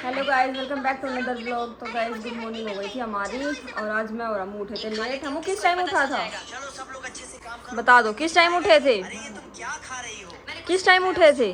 Hello guys, welcome back to another blog. तो guys good morning हो गई थी हमारी और आज मैं और अम्मू उठे थे लेट। हम किस टाइम उठा था बता दो, किस टाइम उठे थे? किस टाइम उठे थे?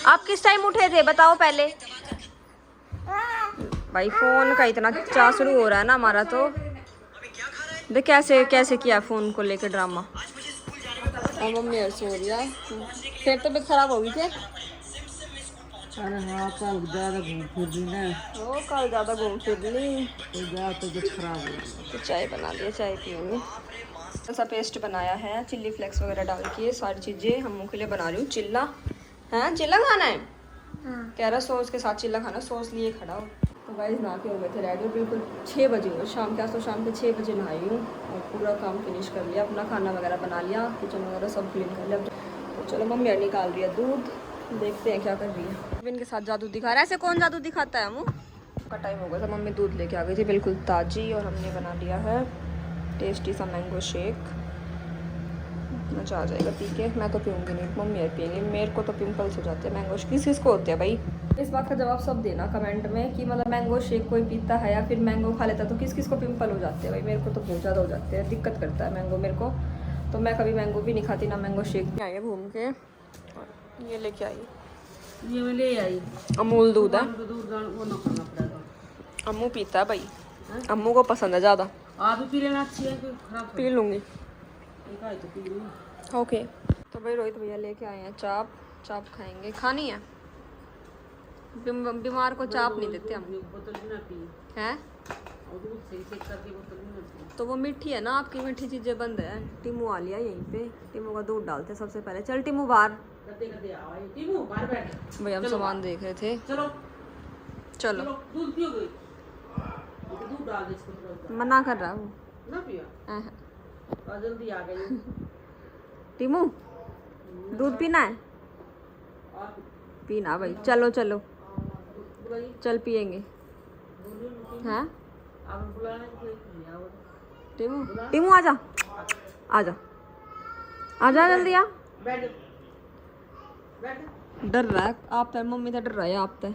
आप किस टाइम उठे थे बताओ पहले। भाई फोन का इतना चासरू हो रहा है ना हमारा। तो देख कैसे कैसे किया फोन को लेकर ड्रामा। और मम्मी और सो रही है। फिर तबीयत खराब होगी क्या? अरे हाँ, कल ज़्यादा घूम फिर ली ना। वो कल ज़्यादा घूम फिर ली तो ज़्यादा तबीयत खराब हो गई। तो चाय बना लिया, चाय पियेंगे। ऐसा पेस्ट बनाया है चिल्ली फ्लेक्स वगैरह डाल के, सारी चीज़ें हम के लिए बना रही हूँ। चिल्ला है, चिल्ला खाना है। कह रहा सॉस के साथ चिल्ला खाना, सॉस लिए खड़ा हो। तो गाइस नहा के हो गए थे रेडी, बिल्कुल 6 बजे हुए शाम के। आज तो शाम के 6 बजे नहाई हूँ और पूरा काम फिनिश कर लिया, अपना खाना वगैरह बना लिया, किचन वगैरह सब क्लीन कर लिया। तो चलो मम्मी यार निकाल रही है दूध, देखते हैं क्या कर रही है। इनके साथ जादू दिखा रहा है। ऐसे कौन जादू दिखाता है? मुँह का टाइम हो गया था, मम्मी दूध लेके आ गई थी बिल्कुल ताज़ी और हमने बना लिया है टेस्टी सा मैंगो शेक। मज़ा आ जाएगा पी के। मैं तो पीऊँगी नहीं, मम्मी यार पियेंगे। मेरे को तो पिंपल्स हो जाते हैं मैंगो शेक। किस को होते हैं भाई? इस बात का जवाब सब देना कमेंट में कि मतलब मैंगो शेक कोई पीता है या फिर मैंगो खा लेता है तो किस किस को पिंपल हो जाते हैं भाई। मेरे को तो बहुत ज़्यादा हो जाते हैं, दिक्कत करता है मैंगो मेरे को। तो मैं कभी मैंगो भी नहीं खाती, ना मैंगो शेक। आई है घूम के, ये लेके आई, ये मैं ले आई अमूल दूध है। दूध वो ना खाना पड़ेगा। अम्मू पीता है भाई, अम्मू को पसंद है ज़्यादा। आप भी पी लेना, अच्छी है, कोई खराब पी लूँगी। एक आए तो पी लूँगी। ओके। तो भाई रोहित भैया लेके आए हैं चाप। चाप खाएंगे, खानी है। बीमार को चाप नहीं देते हम। बोतल भी ना पी हैं और दूध सही से करके बोतल भी ना पी। तो वो मीठी है ना, आपकी मीठी चीज़ें बंद है। टिमू आ लिया यहीं पे, टिमू का दूध डालते हैं सबसे पहले। चल टिमू बाहर। करते करते आओ टीमू बाहर बैठ। भाई हम सामान देख रहे थे। चलो चलो दूध पियोगे? दूध डाल दे इसको थोड़ा। मना कर रहा हूँ ना पिया और जल्दी आ गई। टिमू दूध पीना है? और पीना भाई, चलो चलो बुलाइए। चल पियेंगे। हैं आप बुलाने को कोई आओ। टिमू, टिमू आजा आजा आजा जल्दी आ। बैठ बैठ। डर रहा है आप तो, मम्मी तो डर रहा है आप तो।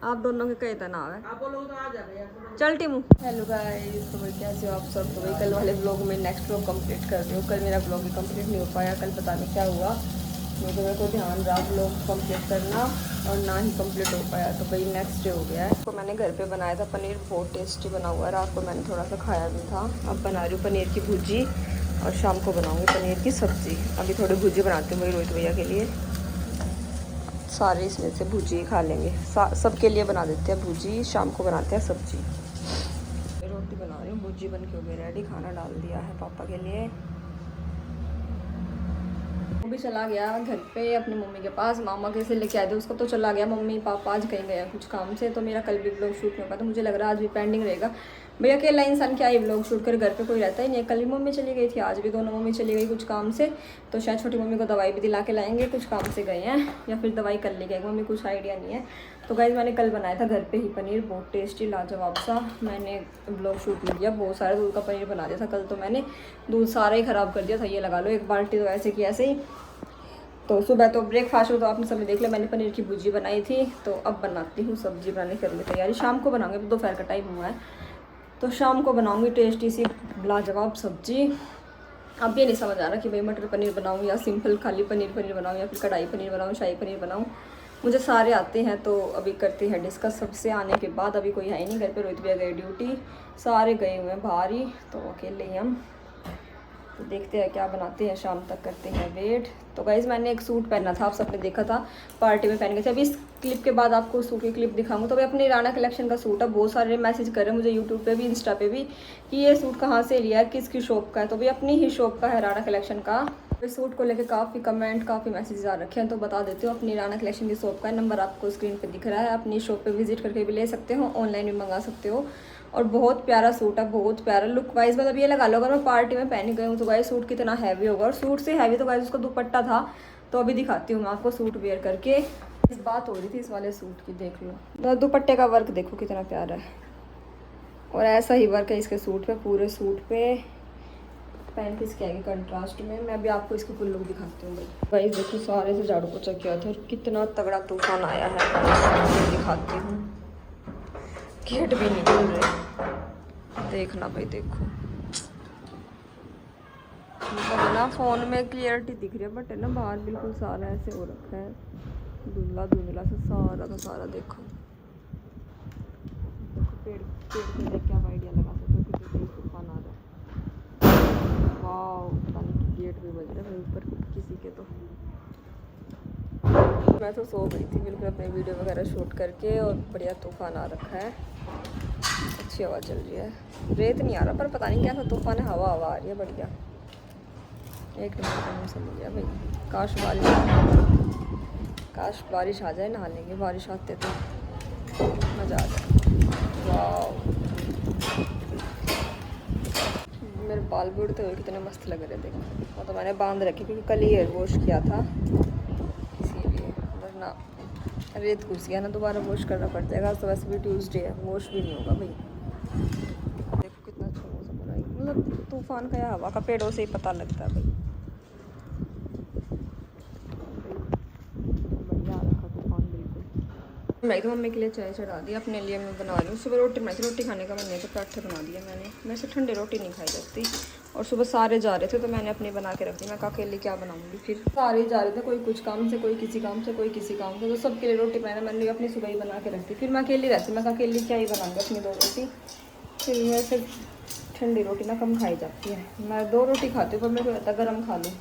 आप दोनों के कहे तनाव है। आप बोलो तो आ जाएगा यार। चल टिमू। हेलो गाइस, तो भाई कैसे हो आप सब? तो भाई कल वाले ब्लॉग में नेक्स्ट ब्लॉग कंप्लीट कर रही हूँ। कल मेरा ब्लॉग ही कंप्लीट नहीं हो पाया, कल पता नहीं क्या हुआ। मेरे को ध्यान रहा ब्लॉग कंप्लीट करना और ना ही कंप्लीट हो पाया। तो भाई नेक्स्ट डे हो गया है। तो मैंने घर पे बनाया था पनीर, बहुत टेस्टी बना हुआ है। रात को मैंने थोड़ा सा खाया भी था। अब बना रही हूँ पनीर की भुर्जी और शाम को बनाऊँगी पनीर की सब्ज़ी। अभी थोड़ी भुर्जी बनाती हूँ मेरी रोहित भैया के लिए। सारे इसमें से भुजी खा लेंगे, सबके लिए बना देते हैं भुजी, शाम को बनाते हैं सब्जी। रोटी बना रही हूँ, भुजी बन के हो गई रेडी। खाना डाल दिया है पापा के लिए। वो भी चला गया घर पे अपनी मम्मी के पास, मामा कैसे लेके आए थे उसको। तो चला गया, मम्मी पापा आज कहीं गए कुछ काम से। तो मेरा कल भी ब्लॉग शूट नहीं हो पाया, तो मुझे लग रहा है आज भी पेंडिंग रहेगा। भैया अकेला इंसान क्या ही ब्लॉग शूट कर, घर पे कोई रहता ही नहीं। कल भी मम्मी चली गई थी, आज भी दोनों मम्मी चली गई कुछ काम से। तो शायद छोटी मम्मी को दवाई भी दिला के लाएंगे, कुछ काम से गए हैं या फिर दवाई कर ले गए मम्मी, कुछ आइडिया नहीं है। तो गाइस मैंने कल बनाया था घर पे ही पनीर, बहुत टेस्टी लाजवाब सा। मैंने ब्लॉग शूट नहीं किया, बहुत सारे दूध का पनीर बना दिया था कल। तो मैंने दूध सारा ही ख़राब कर दिया था, ये लगा लो एक बाल्टी। तो ऐसे की ऐसे ही। तो सुबह तो ब्रेकफास्ट में तो आपने सबने देख लिया, मैंने पनीर की भुर्जी बनाई थी। तो अब बनाती हूँ सब्जी, बनाने कर ली तैयारी। शाम को बनाऊंगी, दोपहर का टाइम हुआ है तो शाम को बनाऊंगी टेस्टी सी लाजवाब सब्जी। अब ये नहीं समझ आ रहा कि भाई मटर पनीर बनाऊँ या सिंपल खाली पनीर बनाऊँ या फिर कढ़ाई पनीर बनाऊँ, शाही पनीर बनाऊँ। मुझे सारे आते हैं। तो अभी करते हैं डिस्कस सबसे आने के बाद। अभी कोई है ही नहीं घर पे, रोहित भैया गए ड्यूटी, सारे गए हुए हैं बाहर ही, तो अकेले ही हम। तो देखते हैं क्या बनाते हैं, शाम तक करते हैं वेट। तो गाइज़ मैंने एक सूट पहना था, आप सबने देखा था, पार्टी में पहन गए थे। अभी इस क्लिप के बाद आपको सूट की क्लिप दिखाऊंगा। तो भाई अपनी राणा कलेक्शन का सूट है। बहुत सारे मैसेज कर रहे हैं मुझे यूट्यूब पे भी, इंस्टा पे भी, कि ये सूट कहाँ से लिया है, किसकी शॉप का है। तो भाई अपनी ही शॉप का है, राणा कलेक्शन का। इस सूट को लेकर काफ़ी कमेंट, काफ़ी मैसेज आ रखे हैं। तो बता देते हो, अपनी राणा कलेक्शन की शॉप का नंबर आपको स्क्रीन पर दिख रहा है। अपनी शॉप पर विजिट करके भी ले सकते हो, ऑनलाइन भी मंगा सकते हो। और बहुत प्यारा सूट है, बहुत प्यारा लुक वाइज। मतलब ये लगा लो अगर मैं पार्टी में पहन गई हूँ तो गाइस सूट कितना हैवी होगा। और सूट से हैवी तो गाइस उसका दुपट्टा था। तो अभी दिखाती हूँ मैं आपको सूट वेयर करके। इस बात हो रही थी इस वाले सूट की, देख लो तो दुपट्टे का वर्क देखो कितना प्यारा है। और ऐसा ही वर्क है इसके सूट पे, पूरे सूट पे। पहन के इसके आगे कंट्रास्ट में मैं अभी आपको इसकी फुल लुक दिखाती हूँ भाई। देखो सारे से झाड़ू पोछा किया था और कितना तगड़ा तूफान आया है, दिखाती हूँ। गेट भी नहीं खुल रहे, देखना भाई देखो। मतलब ना फ़ोन में क्लियरिटी दिख रही है बट है ना बाहर बिल्कुल सारा ऐसे हो रखा है, धुंधला धुंधला से सारा का सारा। देखो पेड़ पेड़ पे क्या आइडिया लगा सकते हो कितनी तेज तूफान आ रहा है। वाह, पता नहीं गेट भी बज रहा है ऊपर किसी के। तो मैं तो सो गई थी बिल्कुल अपने वीडियो वगैरह शूट करके और बढ़िया तूफान आ रखा है, अच्छी हवा चल रही है। रेत नहीं आ रहा पर पता नहीं कैसा तूफान है, हवा आ रही है बढ़िया। एक नंबर का मौसम हो गया भाई। काश बारिश आ जाए, नहा लेंगे। बारिश आते तो मज़ा आ जाए। वाह, मेरे बाल भी उड़ते हुए कितने मस्त लग रहे थे। वो तो मैंने बांध रखी क्योंकि कल ही हेयर वॉश किया था, इसीलिए। वरना रेत घुस गया ना, दोबारा वॉश करना पड़ जाएगा। तो वैसे भी ट्यूसडे है, वॉश भी नहीं होगा भाई। देखो कितना अच्छा मौसम हो रहा है, मतलब तूफान का या हवा का पेड़ों से ही पता लगता है भाई। मैं तो मम्मी के लिए चाय चढ़ा दी, अपने लिए मैं बना रही हूँ। सुबह रोटी बनाई थी, रोटी खाने का मन नहीं तो पराठे बना दिया मैंने। मैं से ठंडी रोटी नहीं खाई जाती और सुबह सारे जा रहे थे तो मैंने अपनी बना के रख दी। मैं अकेले क्या बनाऊँगी, फिर सारे जा रहे थे, कोई कुछ काम से, कोई किसी काम से, कोई किसी काम से। तो सबके लिए रोटी मैंने अपनी सुबह ही बना के रख दी। फिर मैं अकेली रहती, मैं अकेली क्या ही बनाऊँगी अपनी 2 रोटी। फिर वैसे ठंडी रोटी ना कम खाई जाती है, मैं 2 रोटी खाती हूँ पर मेरे को रहता गर्म खा लूँ।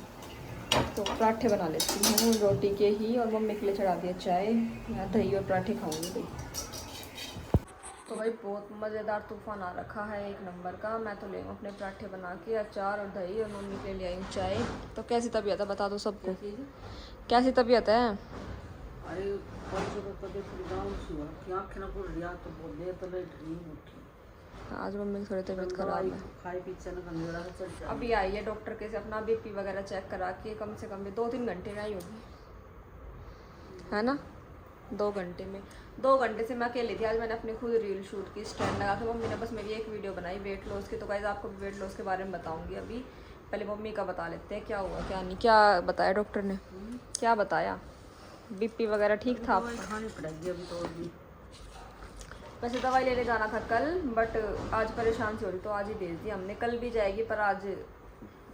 तो पराठे बना लेती हूँ रोटी के ही, और मम्मी के लिए चढ़ा दिया चाय। मैं दही और पराठे खाऊंगी भाई। तो भाई बहुत मज़ेदार तूफान आ रखा है, एक नंबर का। मैं तो ले लूँ अपने पराठे बना के, अचार और दही, और मम्मी के लिए आई हूँ चाय। तो कैसी तबीयत है बता दो सबको, कैसी तबीयत है? अरे परसों तो तबीयत थोड़ी डाउन सी हुआ कि आँखें ना खुल रही, तो बहुत देर तक लेट रही हूँ। आज मम्मी की थोड़ी तबीयत खराब है। खाई पीछे ना गंदेड़ा से चल जाए। अभी आई है डॉक्टर के से अपना बीपी वगैरह चेक करा के, कम से कम भी 2-3 घंटे में आई होगी, है ना? 2 घंटे में, 2 घंटे से मैं अकेली थी। आज मैंने अपनी खुद रील शूट की, स्टैंड लगा के। मम्मी ने बस मेरी एक वीडियो बनाई वेट लॉस की। तो गाइस आपको भी वेट लॉस के बारे में बताऊंगी अभी। पहले मम्मी का बता लेते हैं क्या हुआ क्या नहीं। क्या बताया डॉक्टर ने, क्या बताया? बीपी वगैरह ठीक था आपका? खानी पड़ेगी अभी तो भी। वैसे दवाई लेने जाना था कल, बट आज परेशान सी हो रही तो आज ही भेज दी हमने। कल भी जाएगी पर आज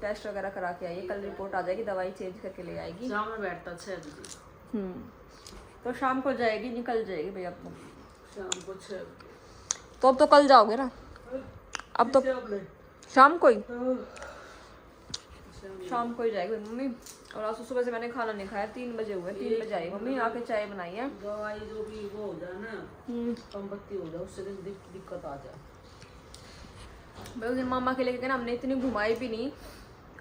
टेस्ट वगैरह करा के आई है, कल रिपोर्ट आ जाएगी, दवाई चेंज करके ले आएगी। शाम में बैठता 6 बजे। तो शाम को जाएगी, निकल जाएगी भैया। अब शाम को 6 तो अब तो कल जाओगे ना? अब तो शाम को ही, शाम को ही जाएगी मम्मी। और आज सुबह से मैंने खाना नहीं खाया, 3 बजे हुए, 3 बजे आई मम्मी, आके चाय बनाई है। दवाई जो भी वो हो जाए ना, कम बत्ती हो जाए, उससे दिक्कत आ जाए। भाई उस दिन मामा के लेके गए ना, हमने इतनी घुमाई भी नहीं।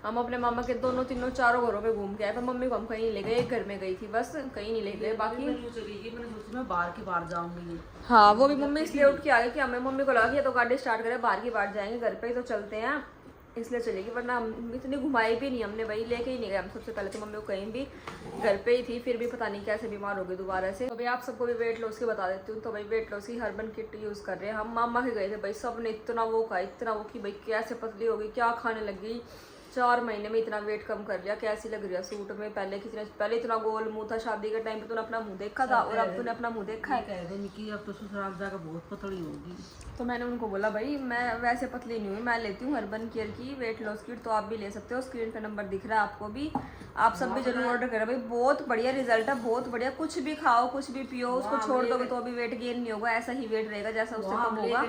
हम अपने मामा के 2, 3, 4 घरों पे घूम के आए, पर मम्मी को हम कहीं नहीं ले गए। एक घर में गई थी बस, कहीं नहीं ले गए बाकी। मैंने सोची मैं बाहर की बार जाऊंगी। हाँ, वो भी मम्मी इसलिए उठ के आ गई कि हमें, मम्मी को लगा कि ये तो गाड़ी स्टार्ट करे, बाहर की बार जाएंगे, घर पे ही तो चलते हैं, इसलिए चलेगी। वरना हम इतनी घुमाई भी नहीं हमने, वही लेके ही नहीं गए हम। सबसे पहले तो मम्मी को कहीं भी, घर पे ही थी, फिर भी पता नहीं कैसे बीमार हो गई दोबारा से। तो भाई आप सबको भी वेट लॉस की बता देती हूँ। तो भाई वेट लॉस की हर्बन किट यूज़ कर रहे हैं हम। मामा के गए थे भाई, सब ने इतना वो खाया, इतना वो कि भाई कैसे पतली हो गई, क्या खाने लगी। 4 महीने में इतना वेट कम कर लिया। कैसी लग रही है सूट में? पहले इतना गोल मुंह था, शादी के टाइम पे तूने अपना मुंह देखा था, और अब तूने अपना मुंह देखा है। कह रहे कि अब तो ससुराल जाकर बहुत पतली होगी। तो मैंने उनको बोला भाई मैं वैसे पतली नहीं हुई, मैं लेती हूँ हर्बन केयर की वेट लॉस किट, तो आप भी ले सकते हो। स्क्रीन पे नंबर दिख रहा है आपको भी, आप सब भी जरूर ऑर्डर करें भाई। बहुत बढ़िया रिजल्ट है, बहुत बढ़िया। कुछ भी खाओ, कुछ भी पियो, उसको छोड़ दोगे तो अभी वेट गेन नहीं होगा, ऐसा ही वेट रहेगा जैसा उससे कम होगा।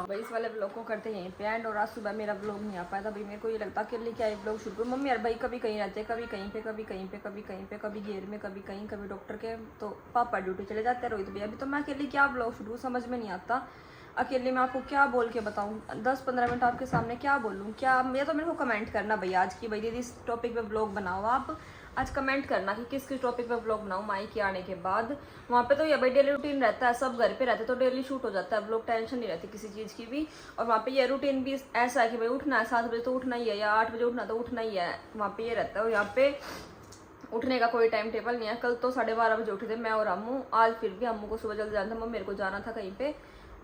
भाई इस वाले ब्लॉग को करते यहीं पे एंड। और आज सुबह मेरा ब्लॉग नहीं आ पाया था भाई, मेरे को ये लगता कि क्या एक ब्लॉग शुरू करूँ। मम्मी यार भाई कभी कहीं रहते, कभी कहीं पे, कभी कहीं पे, कभी कहीं पे, कभी घेर में, कभी कहीं, कभी डॉक्टर के, तो पापा ड्यूटी चले जाते हैं, रोहित भैया भी। तो मैं अकेले क्या ब्लॉग शुरू, समझ में नहीं आता। अकेले मैं आपको क्या बोल के बताऊँ, 10-15 मिनट आपके सामने क्या बोलूँ, क्या? ये तो मेरे को कमेंट करना भाई आज की, भाई दीदी इस टॉपिक पे ब्लॉग बनाओ। आप आज कमेंट करना कि किस किस टॉपिक पे ब्लॉग बनाऊँ माई के आने के बाद। वहाँ पे तो ये भाई डेली रूटीन रहता है, सब घर पे रहते तो डेली शूट हो जाता है ब्लॉग, टेंशन नहीं रहती किसी चीज़ की भी। और वहाँ पे ये रूटीन भी ऐसा है कि भाई उठना है 7 बजे तो उठना ही है, या 8 बजे उठना तो उठना ही है, वहाँ पे ये रहता है। और यहाँ पे उठने का कोई टाइम टेबल नहीं है। कल तो 12:30 बजे उठे थे मैं और अम्मू, आज फिर भी अम्मू को सुबह जल्दी जाना था, मेरे को जाना था कहीं पे,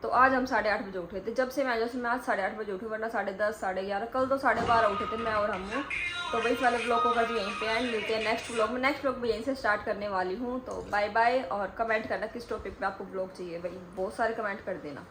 तो आज हम 8:30 बजे उठे थे। जब से मैं आज 8:30 बजे उठी, वरना 10:30 11:30, कल तो 12:30 उठे थे मैं और हम्मू। तो भाई इस वाले ब्लॉग को कर यहीं पे एंड, मिलते हैं नेक्स्ट ब्लॉग में। नेक्स्ट ब्लॉग भी यहीं से स्टार्ट करने वाली हूँ। तो बाय बाय, और कमेंट करना किस टॉपिक पे आपको ब्लॉग चाहिए भाई, बहुत सारे कमेंट कर देना।